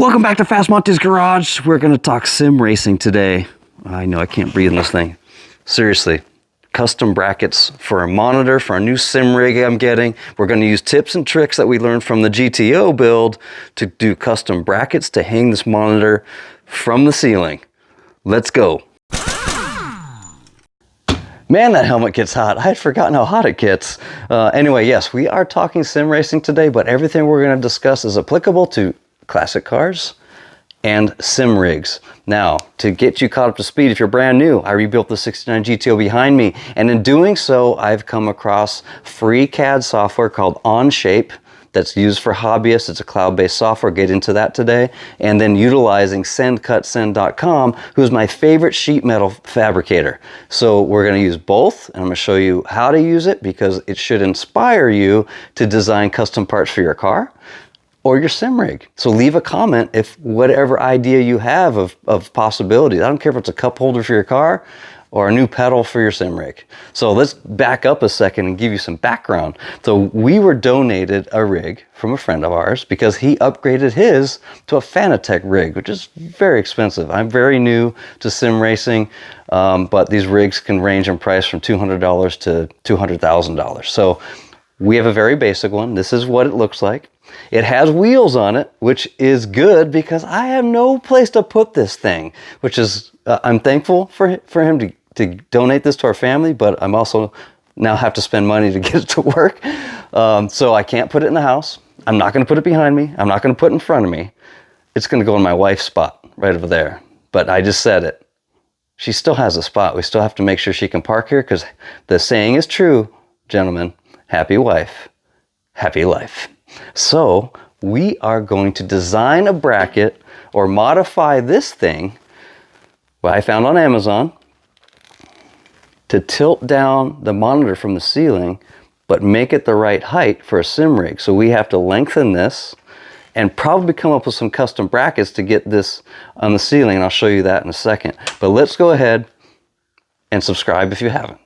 Welcome back to FastMonty's Garage. We're going to talk sim racing today. I know I can't breathe in this thing. Seriously, custom brackets for a monitor for a new sim rig I'm getting. We're going to use tips and tricks that we learned from the GTO build to do custom brackets to hang this monitor from the ceiling. Let's go. Man, that helmet gets hot. I had forgotten how hot it gets. Anyway, yes, we are talking sim racing today, but everything we're going to discuss is applicable to classic cars and sim rigs. Now, to get you caught up to speed, if you're brand new, I rebuilt the 69 GTO behind me, and in doing so, I've come across free CAD software called Onshape that's used for hobbyists. It's a cloud-based software. Get into that today. And then utilizing SendCutSend.com, who's my favorite sheet metal fabricator. So we're going to use both, and I'm going to show you how to use it because it should inspire you to design custom parts for your car or your sim rig. So leave a comment if whatever idea you have of possibilities. I don't care if it's a cup holder for your car or a new pedal for your sim rig. So let's back up a second and give you some background. So we were donated a rig from a friend of ours because he upgraded his to a FiTech rig, which is very expensive. I'm very new to sim racing, but these rigs can range in price from $200 to $200,000. So we have a very basic one. This is what it looks like. It has wheels on it, which is good because I have no place to put this thing, which is, I'm thankful for him to donate this to our family, but I'm also now have to spend money to get it to work. So I can't put it in the house. I'm not going to put it behind me. I'm not going to put it in front of me. It's going to go in my wife's spot right over there. But I just said it. She still has a spot. We still have to make sure she can park here because the saying is true, gentlemen. Happy wife, happy life. So we are going to design a bracket or modify this thing, what I found on Amazon, to tilt down the monitor from the ceiling, but make it the right height for a sim rig. So we have to lengthen this and probably come up with some custom brackets to get this on the ceiling. And I'll show you that in a second. But let's go ahead and subscribe if you haven't.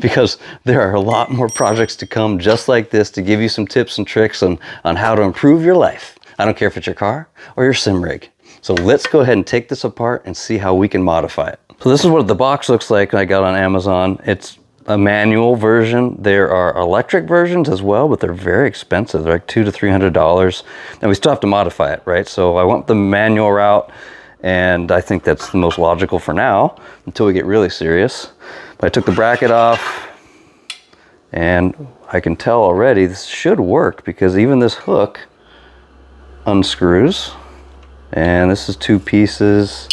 Because there are a lot more projects to come just like this to give you some tips and tricks on how to improve your life. I don't care if it's your car or your sim rig. So let's go ahead and take this apart and see how we can modify it. So this is what the box looks like I got on Amazon. It's a manual version. There are electric versions as well, but they're very expensive. They're like $200 to $300. And we still have to modify it, right? So I went the manual route, and I think that's the most logical for now until we get really serious. But I took the bracket off, and I can tell already this should work because even this hook unscrews, and this is 2 pieces.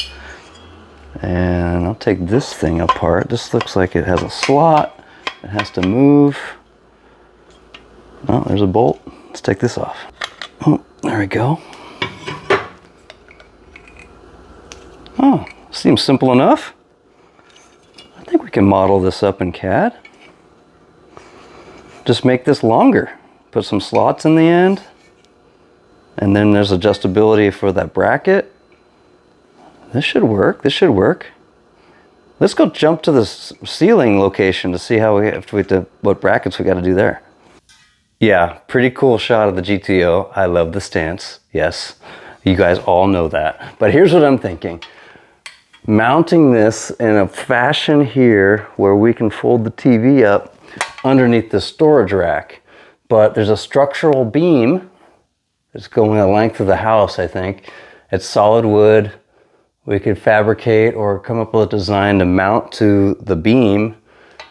And I'll take this thing apart. This looks like it has a slot. It has to move. Oh, there's a bolt. Let's take this off. Oh, there we go. Oh, seems simple enough. I think we can model this up in CAD. Just make this longer. Put some slots in the end. And then there's adjustability for that bracket. This should work. This should work. Let's go jump to the ceiling location to see how what brackets we got to do there. Yeah, pretty cool shot of the GTO. I love the stance. Yes, you guys all know that. But here's what I'm thinking. Mounting this in a fashion here where we can fold the TV up underneath the storage rack. But there's a structural beam that's going the length of the house, I think. It's solid wood. We could fabricate or come up with a design to mount to the beam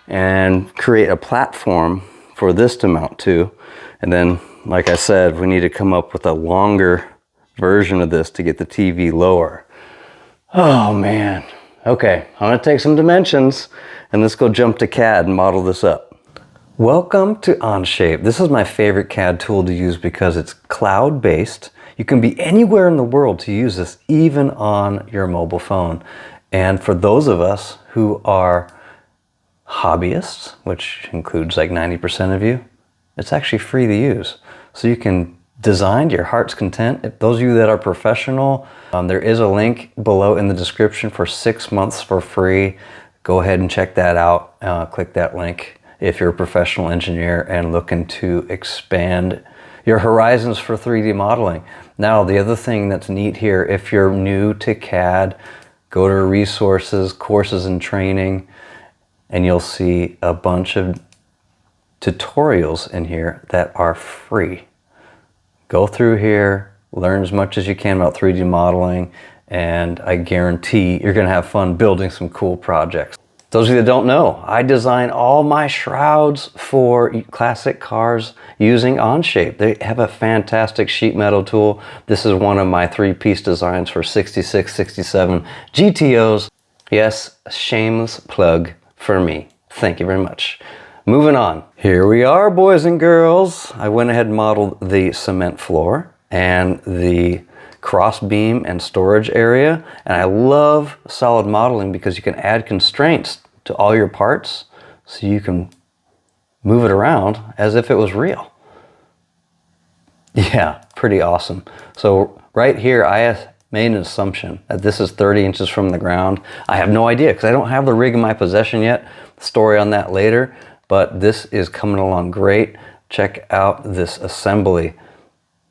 and create a platform for this to mount to. And then, like I said, we need to come up with a longer version of this to get the TV lower. Oh man. Okay, I'm gonna take some dimensions and let's go jump to CAD and model this up. Welcome to Onshape. This is my favorite CAD tool to use because it's cloud-based. You can be anywhere in the world to use this, even on your mobile phone. And for those of us who are hobbyists, which includes like 90% of you, it's actually free to use. So you can design to your heart's content. If those of you that are professional, there is a link below in the description for 6 months for free. Go ahead and check that out. Click that link if you're a professional engineer and looking to expand your horizons for 3D modeling. Now, the other thing that's neat here, if you're new to CAD, go to resources, courses and training, and you'll see a bunch of tutorials in here that are free. Go through here, learn as much as you can about 3D modeling, and I guarantee you're gonna have fun building some cool projects. Those of you that don't know, I design all my shrouds for classic cars using Onshape. They have a fantastic sheet metal tool. This is one of my 3-piece designs for 66, 67 GTOs. Yes, a shameless plug for me. Thank you very much. Moving on. Here we are, boys and girls. I went ahead and modeled the cement floor and the cross beam and storage area. And I love solid modeling because you can add constraints to all your parts so you can move it around as if it was real. Yeah, pretty awesome. So right here, I made an assumption that this is 30 inches from the ground. I have no idea because I don't have the rig in my possession yet. Story on that later, but this is coming along great. Check out this assembly.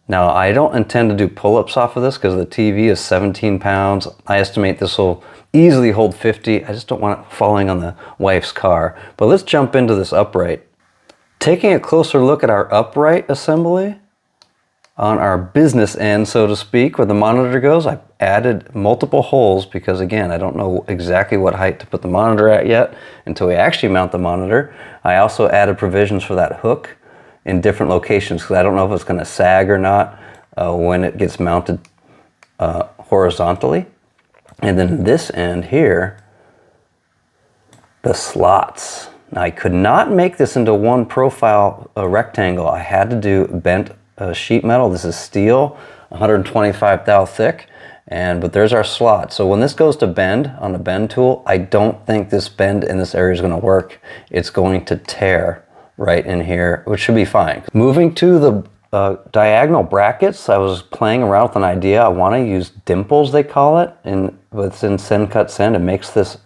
Now, I don't intend to do pull-ups off of this because the TV is 17 pounds. I estimate this will easily hold 50. I just don't want it falling on the wife's car. But let's jump into this upright. Taking a closer look at our upright assembly, on our business end, so to speak, where the monitor goes, I added multiple holes because, again, I don't know exactly what height to put the monitor at yet until we actually mount the monitor. I also added provisions for that hook in different locations because I don't know if it's going to sag or not when it gets mounted horizontally. And then this end here, the slots. Now, I could not make this into one profile rectangle. I had to do bent sheet metal. This is steel, 125 thou thick, but there's our slot. So when this goes to bend on the bend tool, I don't think this bend in this area is going to work. It's going to tear right in here, which should be fine. Moving to the diagonal brackets, I was playing around with an idea. I want to use dimples, they call it, within SendCutSend. It makes this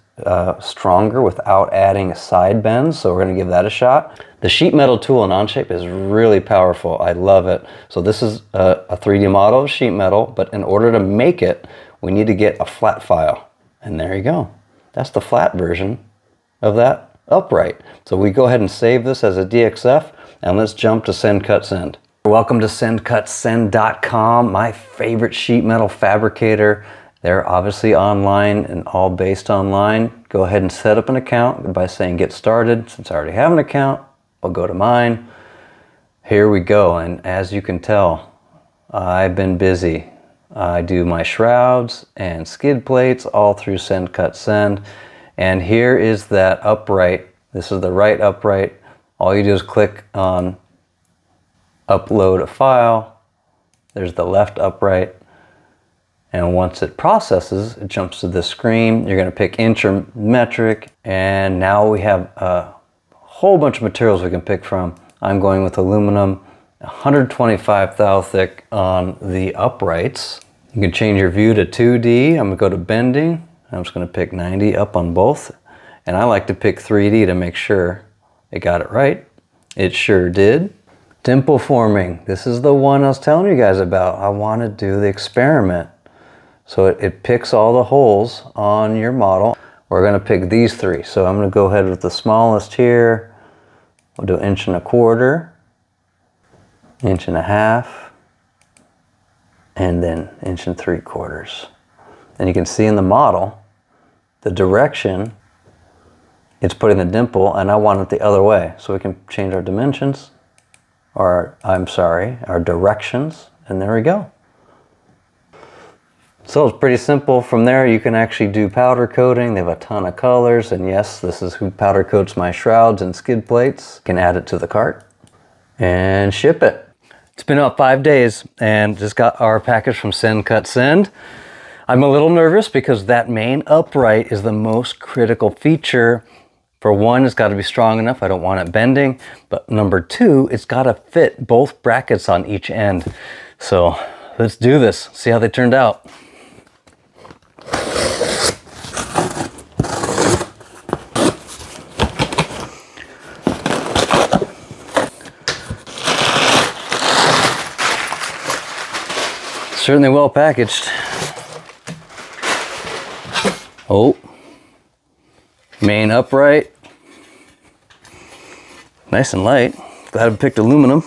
stronger without adding side bends, so we're going to give that a shot. The sheet metal tool in Onshape is really powerful. I love it. So this is a 3D model of sheet metal, but in order to make it, we need to get a flat file. And there you go. That's the flat version of that upright. So we go ahead and save this as a DXF, and let's jump to SendCutSend. Welcome to SendCutSend.com, my favorite sheet metal fabricator. They're obviously online and all based online. Go ahead and set up an account by saying get started. Since I already have an account, I'll go to mine. Here we go, and as you can tell, I've been busy. I do my shrouds and skid plates all through SendCutSend. And here is that upright. This is the right upright. All you do is click on upload a file. There's the left upright. And once it processes, it jumps to this screen. You're going to pick inch or metric. And now we have a whole bunch of materials we can pick from. I'm going with aluminum, 125 thou thick on the uprights. You can change your view to 2D. I'm going to go to bending. I'm just going to pick 90 up on both. And I like to pick 3D to make sure it got it right. It sure did. Dimple forming. This is the one I was telling you guys about. I want to do the experiment. So it picks all the holes on your model. We're going to pick these 3. So I'm going to go ahead with the smallest here. We'll do 1.25 inches, 1.5 inches, and then 1.75 inches. And you can see in the model the direction it's putting the dimple, and I want it the other way. So we can change our dimensions, or our directions, and there we go. So it's pretty simple. From there, you can actually do powder coating. They have a ton of colors, and yes, this is who powder coats my shrouds and skid plates. You can add it to the cart and ship it. It's been about 5 days, and just got our package from SendCutSend. I'm a little nervous because that main upright is the most critical feature. For one, it's got to be strong enough. I don't want it bending. But number 2, it's got to fit both brackets on each end. So let's do this. See how they turned out. certainly well packaged. Oh, main upright. Nice and light. Glad I picked aluminum.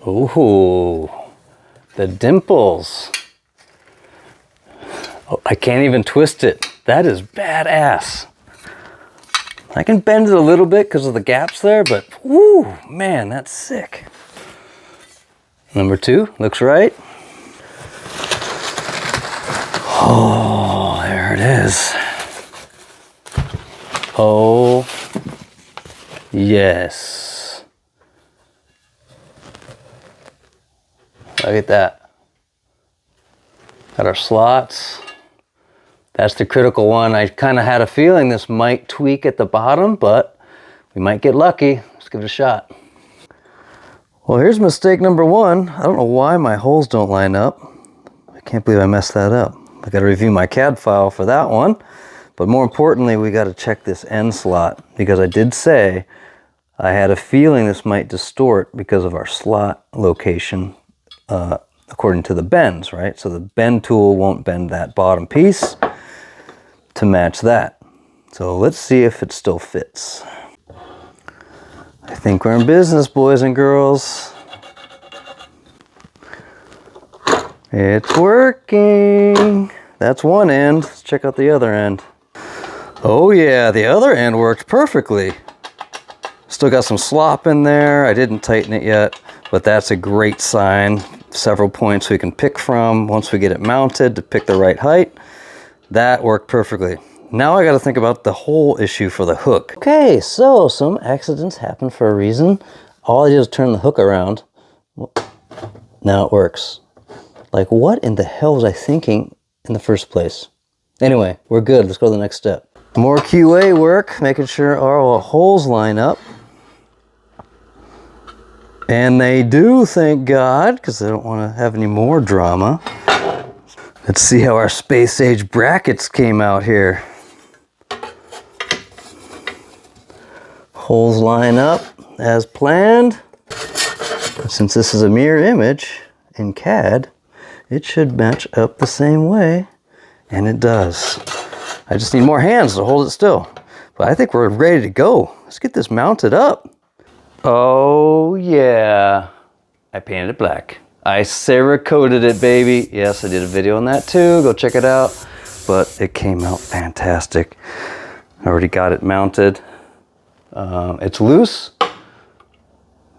Oh, the dimples. Oh, I can't even twist it. That is badass. I can bend it a little bit because of the gaps there, but whoo, man, that's sick. Number 2, looks right. Oh, there it is. Oh, yes. Look at that. Got our slots. That's the critical one. I kind of had a feeling this might tweak at the bottom, but we might get lucky. Let's give it a shot. Well, here's mistake number 1. I don't know why my holes don't line up. I can't believe I messed that up. I got to review my CAD file for that one. But more importantly, we got to check this end slot, because I did say I had a feeling this might distort because of our slot location according to the bends, right? So the bend tool won't bend that bottom piece to match that. So let's see if it still fits. I think we're in business, boys and girls. It's working. That's one end. Let's check out the other end. Oh yeah, the other end worked perfectly. Still got some slop in there. I didn't tighten it yet, but that's a great sign. Several points we can pick from once we get it mounted to pick the right height. That worked perfectly. Now I got to think about the whole issue for the hook. Okay, so some accidents happen for a reason. All I did was turn the hook around. Now it works. Like, what in the hell was I thinking in the first place? Anyway, we're good. Let's go to the next step. More QA work, making sure our holes line up. And they do, thank God, because I don't want to have any more drama. Let's see how our space age brackets came out here. Holes line up as planned. Since this is a mirror image in CAD, it should match up the same way, and it does. I just need more hands to hold it still. But I think we're ready to go. Let's get this mounted up. Oh yeah, I painted it black. I Cerakoted it, baby. Yes, I did a video on that too. Go check it out. But it came out fantastic. I already got it mounted. It's loose,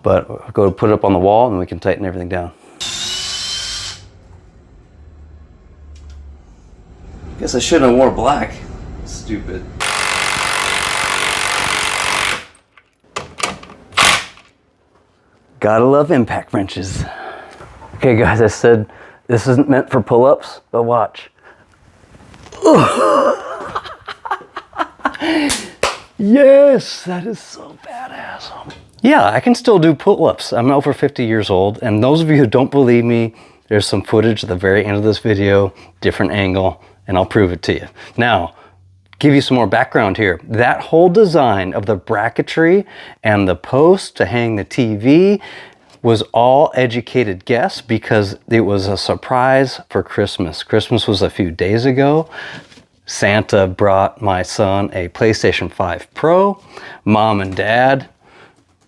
but I'll go to put it up on the wall and we can tighten everything down. Guess I shouldn't have worn black. Stupid. Gotta love impact wrenches. Okay guys, I said this isn't meant for pull-ups, but watch. Yes, that is so badass. Yeah, I can still do pull-ups. I'm over 50 years old, and those of you who don't believe me, there's some footage at the very end of this video, different angle, and I'll prove it to you. Now, give you some more background here. That whole design of the bracketry and the post to hang the TV was all educated guess because it was a surprise for Christmas. Christmas was a few days ago. Santa brought my son a PlayStation 5 Pro. Mom and Dad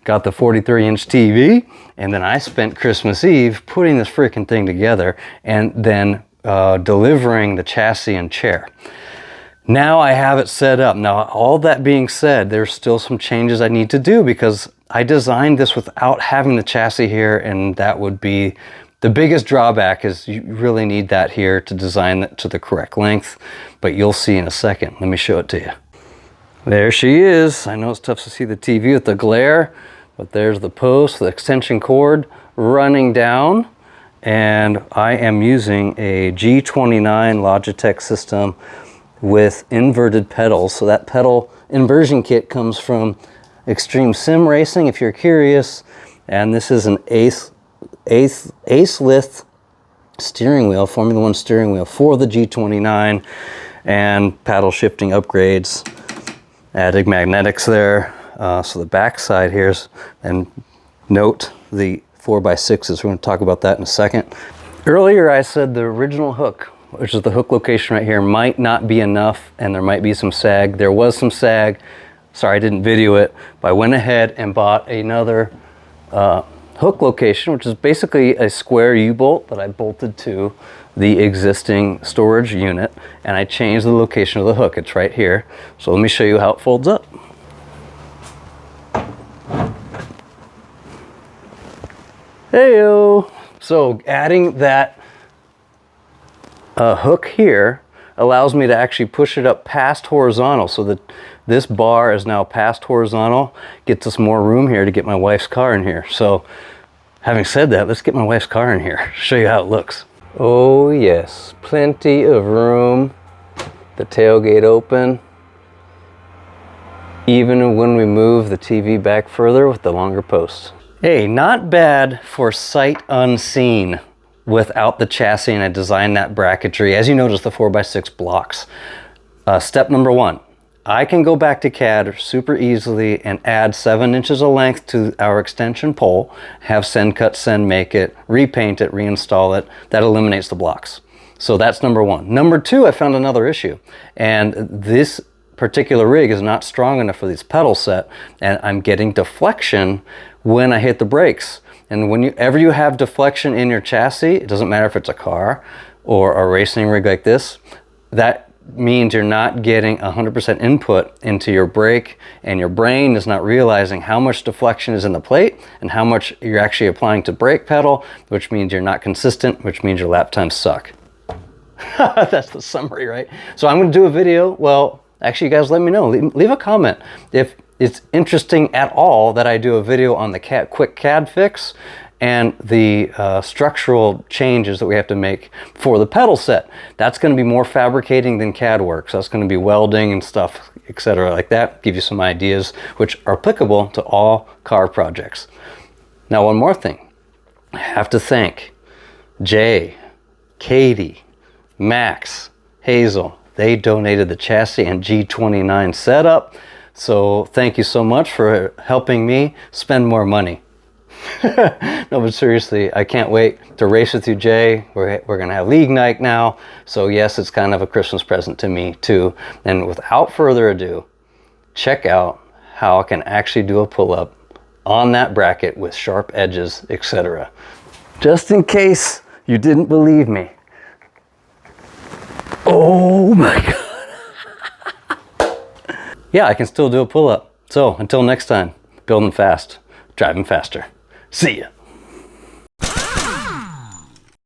got the 43-inch TV. And then I spent Christmas Eve putting this freaking thing together and then delivering the chassis and chair. Now I have it set up. Now, all that being said, there's still some changes I need to do because I designed this without having the chassis here, and that would be the biggest drawback. Is you really need that here to design it to the correct length, but you'll see in a second. Let me show it to you. There she is. I know it's tough to see the TV with the glare, but there's the post, the extension cord running down, and I am using a G29 Logitech system with inverted pedals. So that pedal inversion kit comes from Extreme Sim Racing, if you're curious. And this is an Ace lift steering wheel, Formula One steering wheel for the G29, and paddle shifting upgrades. Added magnetics there. So the back side here's, and note the 4x6s. We're going to talk about that in a second. Earlier I said the original hook, which is the hook location right here, might not be enough and there might be some sag. There was some sag. Sorry, I didn't video it, but I went ahead and bought another hook location, which is basically a square U-bolt that I bolted to the existing storage unit, and I changed the location of the hook. It's right here. So let me show you how it folds up. Heyo! So adding that hook here allows me to actually push it up past horizontal, so that this bar is now past horizontal. Gets us more room here to get my wife's car in here. So having said that, let's get my wife's car in here, show you how it looks. Oh yes, plenty of room. The tailgate open. Even when we move the TV back further with the longer posts. Hey, not bad for sight unseen without the chassis, and I designed that bracketry. As you notice, the 4x6 blocks. Step number 1, I can go back to CAD super easily and add 7 inches of length to our extension pole, have SendCutSend make it, repaint it, reinstall it. That eliminates the blocks. So that's number 1. Number 2, I found another issue, and this particular rig is not strong enough for this pedal set, and I'm getting deflection when I hit the brakes. And whenever you have deflection in your chassis, it doesn't matter if it's a car or a racing rig like this, that means you're not getting 100% input into your brake, and your brain is not realizing how much deflection is in the plate and how much you're actually applying to brake pedal, which means you're not consistent, which means your lap times suck. That's the summary, right? So I'm going to do a video. Well, actually, you guys let me know. Leave a comment if it's interesting at all that I do a video on the quick CAD fix and the structural changes that we have to make for the pedal set. That's going to be more fabricating than CAD work. So that's going to be welding and stuff, etc. like that. Give you some ideas which are applicable to all car projects. Now, one more thing. I have to thank Jay, Katie, Max, Hazel. They donated the chassis and G29 setup. So thank you so much for helping me spend more money. No, but seriously, I can't wait to race with you, Jay. We're going to have league night now. So yes, it's kind of a Christmas present to me too. And without further ado, check out how I can actually do a pull-up on that bracket with sharp edges, etc. Just in case you didn't believe me. Oh my God. Yeah, I can still do a pull-up. So until next time, building fast, driving faster. See ya.